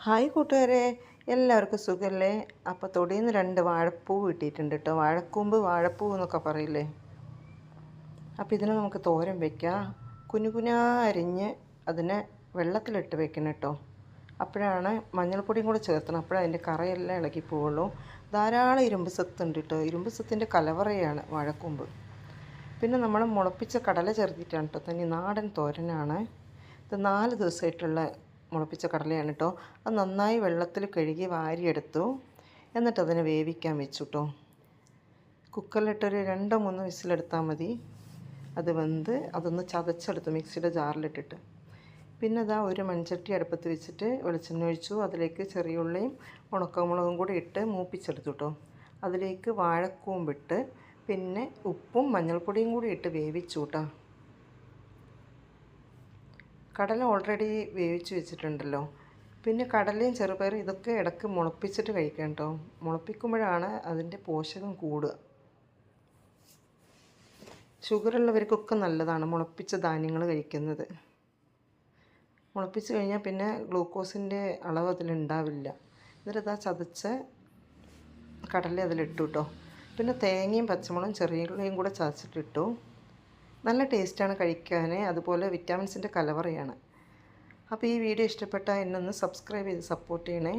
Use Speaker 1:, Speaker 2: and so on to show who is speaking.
Speaker 1: Hi കൂട്ടുകാരെ, എല്ലാവർക്കും സുഖമല്ലേ? അപ്പോൾ തൊടിയിൽ നിന്ന് 2 വാഴപ്പൂ കിട്ടിയിട്ടുണ്ട് കേട്ടോ. വാഴക്കൂമ്പ് വാഴപ്പൂ എന്നൊക്കെ പറയില്ലേ. അപ്പോൾ ഇതിനെ നമുക്ക് തോരൻ വയ്ക്കാം. കുനുകുനാ അരിഞ്ഞ് അതിനെ വെള്ളത്തിലിട്ട് വെക്കണം കേട്ടോ. അപ്പോഴാണ് മഞ്ഞൾപ്പൊടിയും കൂടെ ചേർത്തണം. അപ്പോഴാണ് അതിൻ്റെ കറയെല്ലാം ഇളകി പോവുള്ളൂ. ധാരാളം ഇരുമ്പ് സത്തുണ്ട് കേട്ടോ. ഇരുമ്പ് സത്തിൻ്റെ കലവറയാണ് വാഴക്കൂമ്പ്. പിന്നെ നമ്മൾ മുളപ്പിച്ച കടല ചേർത്തിട്ടാണ് കേട്ടോ. തനി നാടൻ തോരനാണ് ഇത്. 4 ദിവസമായിട്ടുള്ള മുളപ്പിച്ച കടലയാണ് കേട്ടോ. അത് നന്നായി വെള്ളത്തിൽ കഴുകി വാരിയെടുത്തു. എന്നിട്ട് അതിനെ വേവിക്കാൻ വെച്ചു കേട്ടോ. കുക്കറിലിട്ടൊരു 2-3 വിസിലെടുത്താൽ മതി. അത് വെന്ത് അതൊന്ന് ചതച്ചെടുത്തു മിക്സിയുടെ ജാറിലിട്ടിട്ട്. പിന്നെ അതാ ഒരു മൺചട്ടി അടുപ്പത്ത് വെച്ചിട്ട് വെളിച്ചെണ്ണ ഒഴിച്ചു. അതിലേക്ക് ചെറിയ ഉള്ളിയും ഉണക്കമുളകും കൂടി ഇട്ട് മൂപ്പിച്ചെടുത്തു കേട്ടോ. അതിലേക്ക് വാഴക്കൂമ്പിട്ട് പിന്നെ ഉപ്പും മഞ്ഞൾപ്പൊടിയും കൂടി ഇട്ട് വേവിച്ചു കേട്ടോ. കടല ഓൾറെഡി വേവിച്ച് വെച്ചിട്ടുണ്ടല്ലോ. പിന്നെ കടലയും ചെറുപയറും ഇതൊക്കെ ഇടയ്ക്ക് മുളപ്പിച്ചിട്ട് കഴിക്കാം കേട്ടോ. മുളപ്പിക്കുമ്പോഴാണ് അതിൻ്റെ പോഷകം കൂടുക. ഷുഗറുള്ളവർക്കൊക്കെ നല്ലതാണ് മുളപ്പിച്ച ധാന്യങ്ങൾ കഴിക്കുന്നത്. മുളപ്പിച്ച് കഴിഞ്ഞാൽ പിന്നെ ഗ്ലൂക്കോസിൻ്റെ അളവ് അതിലുണ്ടാവില്ല. എന്നിട്ട് അതാ ചതച്ച കടല അതിലിട്ടു കേട്ടോ. പിന്നെ തേങ്ങയും പച്ചമുളകും ചെറിയ ഉള്ളിയും കൂടെ ചതച്ചിട്ടിട്ടു. നല്ല ടേസ്റ്റാണ് കഴിക്കാൻ. അതുപോലെ വിറ്റാമിൻസിൻ്റെ കലവറയാണ്. അപ്പോൾ ഈ വീഡിയോ ഇഷ്ടപ്പെട്ടാൽ എന്നെ ഒന്ന് സബ്സ്ക്രൈബ് ചെയ്ത് സപ്പോർട്ട് ചെയ്യണേ.